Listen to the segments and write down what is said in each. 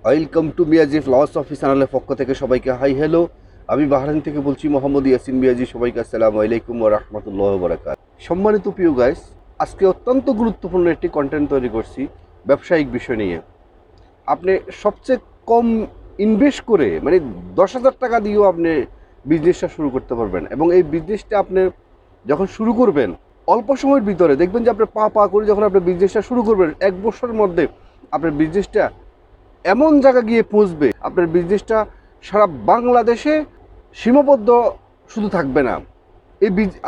Welcome to Miyaji flowers office চ্যানেলের পক্ষ থেকে সবাইকে হাই হ্যালো। আমি বাহরাইন থেকে বলছি মোহাম্মদ ইয়াসিন মিয়াজি। সবাইকে আসসালামু আলাইকুম ওয়া রাহমাতুল্লাহি ওয়া বারাকাতুহু। সম্মানিত প্রিয় গাইস, আজকে অত্যন্ত গুরুত্বপূর্ণ একটি কন্টেন্ট তৈরি করছি ব্যবসায়িক বিষয় নিয়ে। আপনি সবচেয়ে কম ইনভেস্ট করে মানে 10,000 টাকা দিয়েও আপনি বিজনেসটা শুরু করতে পারবেন, এবং এই বিজনেসটা আপনি যখন শুরু করবেন অল্প সময়ের ভিতরে দেখবেন যে আপনি পা করে যখন আপনি বিজনেসটা শুরু করবেন 1 বছরের মধ্যে আপনার বিজনেসটা এমন জায়গা গিয়ে পৌঁছবে, আপনার বিজনেসটা সারা বাংলাদেশে সীমাবদ্ধ শুধু থাকবে না,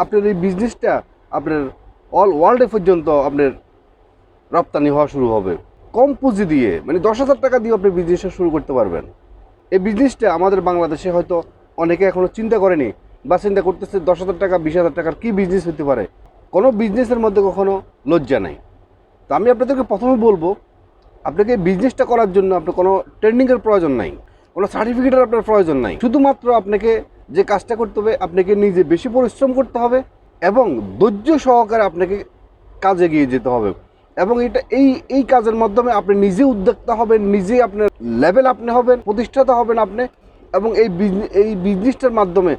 আপনার এই বিজনেসটা আপনার অল ওয়ার্ল্ডে পর্যন্ত আপনার রপ্তানি হওয়া শুরু হবে। কম পুঁজি দিয়ে মানে 10,000 টাকা দিয়ে আপনি বিজনেসটা শুরু করতে পারবেন। এই বিজনেসটা আমাদের বাংলাদেশে হয়তো অনেকে এখনও চিন্তা করেনি বা চিন্তা করতেছে 10,000 টাকা 20,000 টাকার কী বিজনেস হতে পারে। কোনো বিজনেসের মধ্যে কখনো লজ্জা নাই। তো আমি আপনাদেরকে প্রথমে বলবো, আপনাকে বিজনেসটা করার জন্য আপনার কোনো ট্রেনিংয়ের প্রয়োজন নাই, কোনো সার্টিফিকেটের আপনার প্রয়োজন নাই। শুধুমাত্র আপনাকে যে কাজটা করতে হবে, আপনাকে নিজে বেশি পরিশ্রম করতে হবে এবং ধৈর্য সহকারে আপনাকে কাজে গিয়ে যেতে হবে। এবং এই কাজের মাধ্যমে আপনি নিজে উদ্যোক্তা হবেন, নিজে আপনার লেভেল আপনি হবেন, প্রতিষ্ঠাতা হবেন আপনি, এবং এই বিজনেসটার মাধ্যমে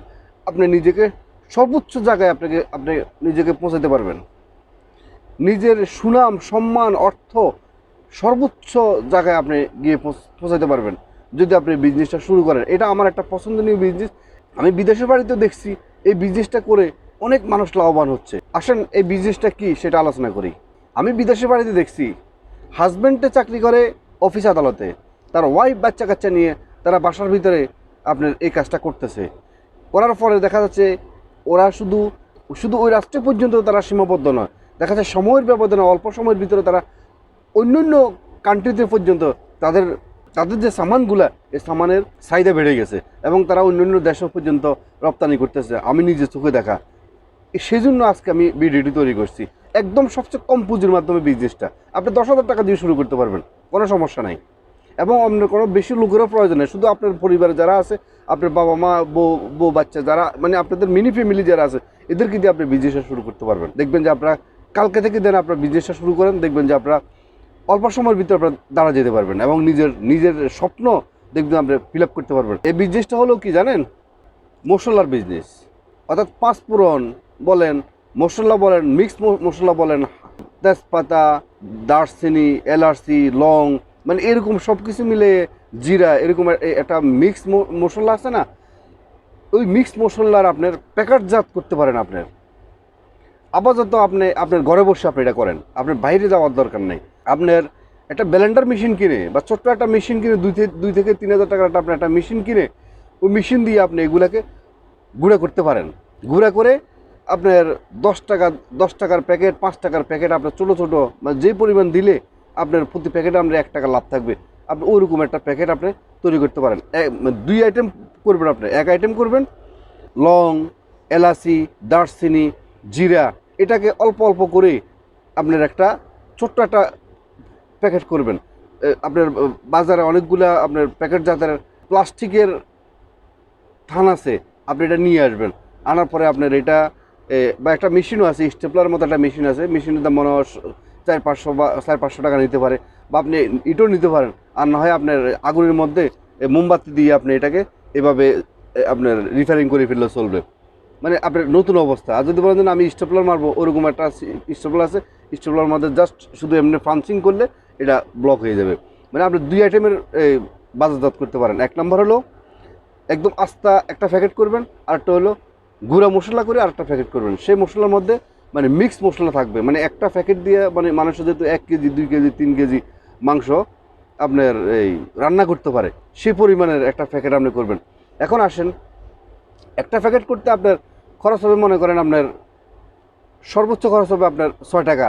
আপনি নিজেকে সর্বোচ্চ জায়গায় আপনি নিজেকে পৌঁছাতে পারবেন। নিজের সুনাম, সম্মান, অর্থ সর্বোচ্চ জায়গায় আপনি গিয়ে পৌঁছাতে পারবেন যদি আপনি বিজনেসটা শুরু করেন। এটা আমার একটা পছন্দনীয় বিজনেস। আমি বিদেশের বাড়িতেও দেখছি এই বিজনেসটা করে অনেক মানুষ লাভবান হচ্ছে। আসেন এই বিজনেসটা কি সেটা আলোচনা করি। আমি বিদেশের বাড়িতে দেখছি হাজব্যান্ডে চাকরি করে অফিস আদালতে, তার ওয়াইফ বাচ্চা কাচ্চা নিয়ে তারা বাসার ভিতরে আপনার এই কাজটা করতেছে। করার পরে দেখা যাচ্ছে ওরা শুধু ওই রাষ্ট্র পর্যন্ত তারা সীমাবদ্ধ নয়, দেখা যাচ্ছে সময়ের ব্যবধানে অল্প সময়ের ভিতরে তারা অন্যান্য কান্ট্রিতে পর্যন্ত তাদের যে সামানগুলা, এই সামানের চাহিদা বেড়ে গেছে এবং তারা অন্যান্য দেশ পর্যন্ত রপ্তানি করতেছে। আমি নিজে চোখে দেখা, সেই জন্য আজকে আমি ভিডিওটি তৈরি করছি। একদম সবচেয়ে কম পুঁজির মাধ্যমে বিজনেসটা আপনি 10,000 টাকা দিয়ে শুরু করতে পারবেন, কোনো সমস্যা নাই। এবং আপনার কোনো বেশি লোকেরও প্রয়োজন নেই, শুধু আপনার পরিবারে যারা আছে, আপনার বাবা মা, বউ বাচ্চা যারা, মানে আপনাদের মিনি ফ্যামিলি যারা আছে, এদেরকে দিয়ে আপনি বিজনেসটা শুরু করতে পারবেন। দেখবেন যে আপনারা কালকে থেকে দেন আপনার বিজনেসটা শুরু করেন, দেখবেন যে আপনারা অল্প সময়ের ভিতরে আপনার দাঁড়া যেতে পারবেন এবং নিজের স্বপ্ন দেখবেন আপনি ফিল আপ করতে পারবেন। এই বিজনেসটা হলো কি জানেন? মশলার বিজনেস। অর্থাৎ পাঁচফোড়ন বলেন, মশলা বলেন, মিক্স মশলা বলেন, তেজপাতা, দারচিনি, এলাচি, লং, মানে এরকম সব কিছু মিলে, জিরা, এরকম একটা মিক্স মশলা আছে না, ওই মিক্স মশলার আপনার প্যাকেটজাত করতে পারেন। আপাতত আপনার ঘরে বসে আপনি এটা করেন, আপনার বাইরে যাওয়ার দরকার নেই। আপনার একটা ব্লেন্ডার মেশিন কিনে বা ছোট্ট একটা মেশিন কিনে 2 থেকে 3,000 টাকার আপনার একটা মেশিন কিনে ওই মেশিন দিয়ে আপনি এগুলাকে গুঁড়া করতে পারেন। গুঁড়া করে আপনার 10 টাকার প্যাকেট, 5 টাকার প্যাকেট, আপনার ছোটো মানে যে পরিমাণ দিলে আপনার প্রতি প্যাকেটে আপনার 1 টাকা লাভ থাকবে, আপনি ওইরকম একটা প্যাকেট আপনি তৈরি করতে পারেন। 2 আইটেম করবেন, আপনি 1 আইটেম করবেন লং, এলাচি, দারচিনি, জিরা, এটাকে অল্প অল্প করে আপনার একটা ছোট্ট একটা প্যাকেট করবেন। আপনার বাজারে অনেকগুলা আপনার প্যাকেট জাতের প্লাস্টিকের থান আছে, আপনি এটা নিয়ে আসবেন। আনার পরে আপনার এটা বা একটা মেশিনও আছে, স্টেপলার মতো একটা মেশিন আছে, মেশিনের দাম মনে হয় 400-500 বা 400-500 টাকা নিতে পারে, বা আপনি ইটও নিতে পারেন। আর না হয় আপনার আগুনের মধ্যে মোমবাতি দিয়ে আপনি এটাকে এভাবে আপনার রিফারিং করে ফেললে চলবে, মানে আপনার নতুন অবস্থা। আর যদি বলেন আমি স্টেপলার মারবো, ওরকম একটা স্টেপলার আছে, স্টেপলার মধ্যে জাস্ট শুধু এমনি পাঞ্চিং করলে এটা ব্লক হয়ে যাবে। মানে আপনি 2 আইটেমের বাজারজাত করতে পারেন। 1 নম্বর হলো একদম আস্তা একটা প্যাকেট করবেন, আরেকটা হলো গুঁড়া মশলা করে আরেকটা প্যাকেট করবেন। সেই মশলার মধ্যে মানে মিক্স মশলা থাকবে, মানে একটা প্যাকেট দিয়ে মানে মানুষের যেহেতু 1 কেজি, 2 কেজি, 3 কেজি মাংস আপনার এই রান্না করতে পারে, সেই পরিমাণের একটা প্যাকেট আপনি করবেন। এখন আসেন, একটা প্যাকেট করতে আপনার খরচ হবে, মনে করেন আপনার সর্বোচ্চ খরচ হবে আপনার 6 টাকা।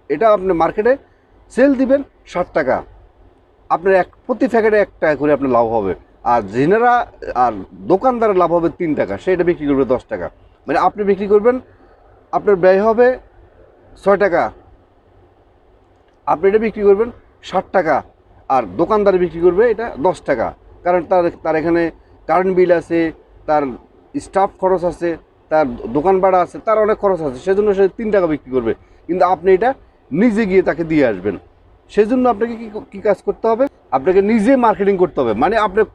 এটা আপনি মার্কেটে সেল দিবেন 60 টাকা, আপনার প্রতি প্যাকেটে 1 টাকা করে আপনার লাভ হবে। আর দোকানদারের লাভ হবে 3 টাকা, সেটা বিক্রি করবে 10 টাকা। মানে আপনি বিক্রি করবেন, আপনার ব্যয় হবে 6 টাকা, আপনি এটা বিক্রি করবেন 60 টাকা, আর দোকানদার বিক্রি করবে এটা 10 টাকা। কারণ তার এখানে কারেন্ট বিল আছে, তার স্টাফ খরচ আছে, তার দোকান ভাড়া আছে, তার অনেক খরচ আছে, সেজন্য সে 3 টাকা বিক্রি করবে। কিন্তু আপনি এটা নিজে গিয়ে তাকে দিয়ে আসবেন, সেজন্য আপনাকে কি কাজ করতে হবে, আপনাকে নিজে মার্কেটিং করতে হবে। মানে আপনার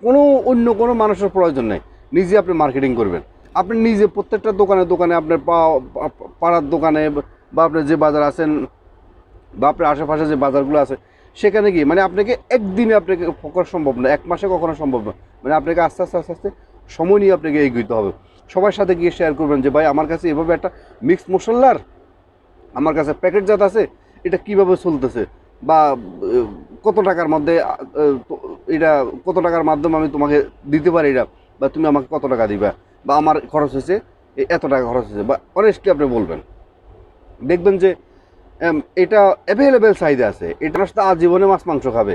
অন্য কোনো মানুষের প্রয়োজন নেই, নিজে আপনি মার্কেটিং করবেন। আপনি নিজে প্রত্যেকটা দোকানে দোকানে আপনার পাড়ার দোকানে বা আপনার যে বাজার আছেন বা আপনার আশেপাশে যে বাজারগুলো আছে সেখানে গিয়ে, মানে আপনাকে একদিনে আপনাকে করা সম্ভব না, এক মাসে কখনো সম্ভব না। মানে আপনাকে আস্তে আস্তে আস্তে আস্তে সময় নিয়ে আপনাকে এগোতে হবে। সবার সাথে গিয়ে শেয়ার করবেন যে ভাই আমার কাছে এভাবে একটা মিক্স মশলার আমার কাছে প্যাকেটজাত আছে, এটা কিভাবে চলতেছে, বা কত টাকার মধ্যে এটা কত টাকার মাধ্যমে আমি তোমাকে দিতে পারি এটা, বা তুমি আমাকে কত টাকা দিবা, বা আমার খরচ হয়েছে এত টাকা খরচ হয়েছে, বা অনেস্টলি আপনি বলবেন। দেখবেন যে এটা অ্যাভেলেবেল চাহিদা আছে, এটা আসলে আজীবনে মাছ মাংস খাবে,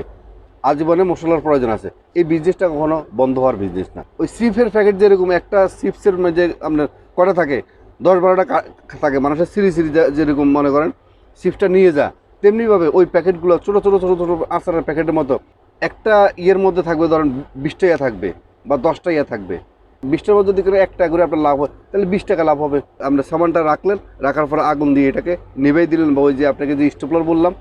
আজীবনে মশলার প্রয়োজন আছে। এই বিজনেসটা কখনো বন্ধ হওয়ার বিজনেস না। ওই চিপসের প্যাকেট যেরকম একটা চিপসের মধ্যে আপনার কটা থাকে, 10-12টা থাকে, মানুষের সিঁড়ি যেরকম মনে করেন চিপসটা নিয়ে যা, তেমনিভাবে ওই প্যাকেটগুলো ছোটো ছোটো ছোটো ছোটো আচারের প্যাকেটের মতো একটা ইয়ের মধ্যে থাকবে, ধরেন 20টা ইয়ে থাকবে বা 10টা ইয়ে থাকবে। 20টার মধ্যে যদি করে 1 টাকা করে আপনার লাভ হয়, তাহলে 20 টাকা লাভ হবে। আপনার সামানটা রাখলেন, রাখার পরে আগুন দিয়ে এটাকে নিভেই দিলেন, বা ওই যে আপনাকে যে স্টেপলার বললাম,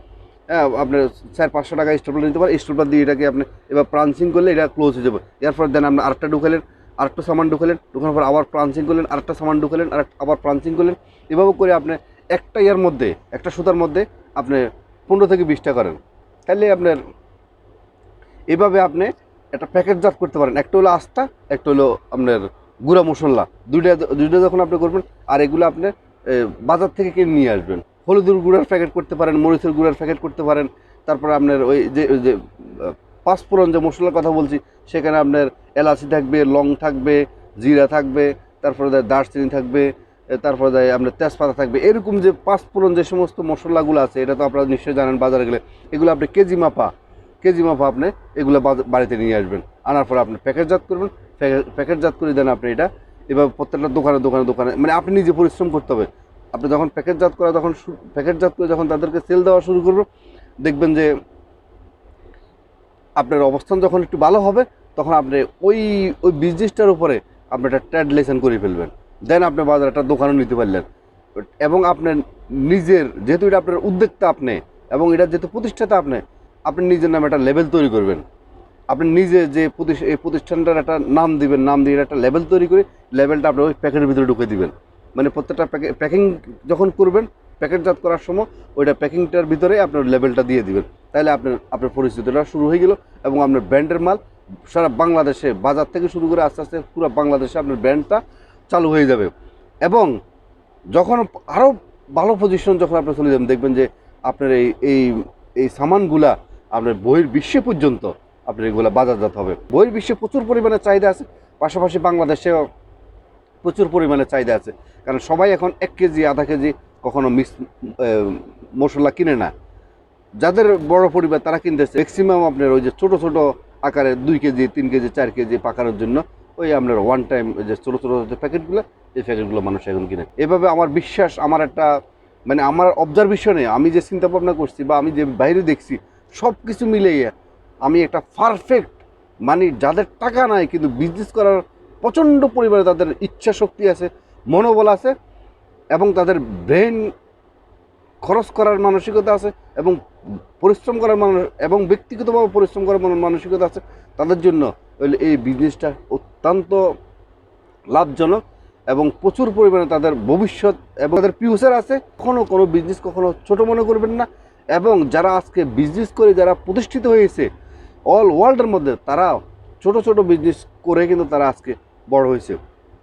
হ্যাঁ আপনার 400-500 টাকা স্টেপলার নিতে পারেন। স্টেপলার দিয়ে এটাকে আপনি এবার প্রাঞ্চিং করলে এটা ক্লোজ হয়ে যাবে। এরপর দেন আপনি আরেকটা ঢুকালেন, আরেকটা সামান ঢুকালেন, ঢুকানোর পর আবার প্রাঞ্চিং করলেন, আরেকটা সামান ঢুকালেন, আবার প্রাঞ্চিং করলেন। এভাবে করে আপনি একটা ইয়ার মধ্যে, একটা সুতার মধ্যে আপনি 15 থেকে 20টা করেন, তাহলে আপনার এভাবে আপনি একটা প্যাকেটজাত করতে পারেন। একটা হলো আস্তা, একটা হলো আপনার গুঁড়া মশলা, দুইটা যখন আপনি করবেন, আর এগুলো আপনি বাজার থেকে কিনে নিয়ে আসবেন। হলুদের গুঁড়ার প্যাকেট করতে পারেন, মরিচের গুঁড়ার প্যাকেট করতে পারেন। তারপরে আপনার ওই যে পাঁচফোড়ন যে মশলার কথা বলছি, সেখানে আপনার এলাচি থাকবে, লং থাকবে, জিরা থাকবে, তারপরে দারচিনি থাকবে, তারপরে আপনার তেজপাতা থাকবে। এরকম যে পাঁচফোড়ন যে সমস্ত মশলাগুলো আছে, এটা তো আপনারা নিশ্চয়ই জানেন বাজারে গেলে। এগুলো আপনি কেজি মাপা আপনি এগুলো বাড়িতে নিয়ে আসবেন। আনার পরে আপনি প্যাকেটজাত করবেন, প্যাকেটজাত করে দেন আপনি এটা। এবার প্রত্যেকটা দোকানে মানে আপনি নিজে পরিশ্রম করতে হবে। আপনি যখন প্যাকেটজাত করে যখন তাদেরকে সেল দেওয়া শুরু করবেন, দেখবেন যে আপনার অবস্থান যখন একটু ভালো হবে, তখন আপনি ওই বিজনেসটার উপরে আপনি একটা ট্রেড লাইসেন্স করে ফেলবেন। দেন আপনি বাজারে একটা দোকানও নিতে পারলেন। এবং আপনার নিজের, যেহেতু এটা আপনার উদ্যোক্তা আপনি, এবং এটা যেহেতু প্রতিষ্ঠাতা আপনি নিজের নামে একটা লেভেল তৈরি করবেন। আপনি নিজে যে এই প্রতিষ্ঠানটার একটা নাম দিবেন, নাম দিয়ে একটা লেভেল তৈরি করে লেভেলটা আপনি ওই প্যাকেটের ভিতরে ঢুকে দিবেন। মানে প্রত্যেকটা প্যাকিং যখন করবেন, প্যাকেটজাত করার সময় ওইটা প্যাকিংটার ভিতরে আপনার লেভেলটা দিয়ে দিবেন। তাহলে আপনার পরিস্থিতিটা শুরু হয়ে গেল, এবং আপনার ব্র্যান্ডের মাল সারা বাংলাদেশে, বাজার থেকে শুরু করে আস্তে আস্তে পুরো বাংলাদেশে আপনার ব্র্যান্ডটা চালু হয়ে যাবে। এবং যখন আরও ভালো পজিশন যখন আপনি চলে যাবেন, দেখবেন যে আপনার এই সামানগুলা আপনার বহির্বিশ্বে পর্যন্ত আপনার এগুলো বাজারজাত হবে। বহির্বিশ্বে প্রচুর পরিমাণে চাহিদা আছে, পাশাপাশি বাংলাদেশেও প্রচুর পরিমাণে চাহিদা আছে। কারণ সবাই এখন 1 কেজি 1/2 কেজি কখনো মিক্স মশলা কিনে না। যাদের বড় পরিবার তারা কিনতেছে ম্যাক্সিমাম আপনার ওই যে ছোটো ছোটো আকারে 2 কেজি 3 কেজি 4 কেজি পাকানোর জন্য ওই আপনার ওয়ান টাইম যে ছোটো ছোটো যে প্যাকেটগুলো, এই প্যাকেটগুলো মানুষ এখন কিনে। এভাবে আমার বিশ্বাস, আমার একটা মানে আমার অবজারভেশনে আমি যে চিন্তা ভাবনা করছি বা আমি যে বাইরে দেখছি, সব কিছু মিলিয়ে আমি একটা পারফেক্ট, মানে যাদের টাকা নাই কিন্তু বিজনেস করার প্রচণ্ড পরিমাণে তাদের ইচ্ছা শক্তি আছে, মনোবল আছে, এবং তাদের ব্রেন খরচ করার মানসিকতা আছে, এবং পরিশ্রম করার এবং ব্যক্তিগতভাবে পরিশ্রম করার মানসিকতা আছে, তাদের জন্য এই বিজনেসটা অত্যন্ত লাভজনক এবং প্রচুর পরিমাণে তাদের ভবিষ্যৎ এবং তাদের ফিউচার আছে। কোনো বিজনেস কখনো ছোট মনে করবেন না। এবং যারা আজকে বিজনেস করে যারা প্রতিষ্ঠিত হয়েছে অল ওয়ার্ল্ডের মধ্যে, তারা ছোট ছোট বিজনেস করে কিন্তু তারা আজকে বড় হয়েছে।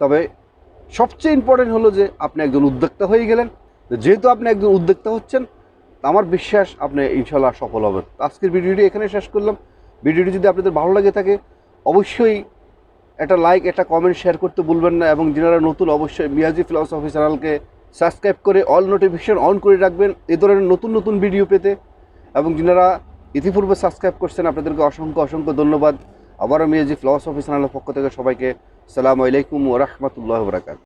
তবে সবচেয়ে ইম্পর্টেন্ট হলো যে আপনি একজন উদ্যোক্তা হয়ে গেলেন। যেহেতু আপনি একজন উদ্যোক্তা হচ্ছেন, আমার বিশ্বাস আপনি ইনশাল্লাহ সফল হবেন। আজকের ভিডিওটি এখানে শেষ করলাম। ভিডিওটি যদি আপনাদের ভালো লাগে থাকে, অবশ্যই একটা লাইক, একটা কমেন্ট, শেয়ার করতে ভুলবেন না। এবং যারা নতুন, অবশ্যই মিয়াজি ফিলসফি চ্যানেলকে সাবস্ক্রাইব করে অল নোটিফিকেশন অন করে রাখবেন এ ধরনের নতুন নতুন ভিডিও পেতে। এবং যারা ইতিপূর্বে সাবস্ক্রাইব করছেন, আপনাদেরকে অসংখ্য ধন্যবাদ। আবারও মিয়াজি ফিলসফি চ্যানেলের পক্ষ থেকে সবাইকে আসসালামু আলাইকুম ওয়া রাহমাতুল্লাহি ওয়া বারাকাতুহু।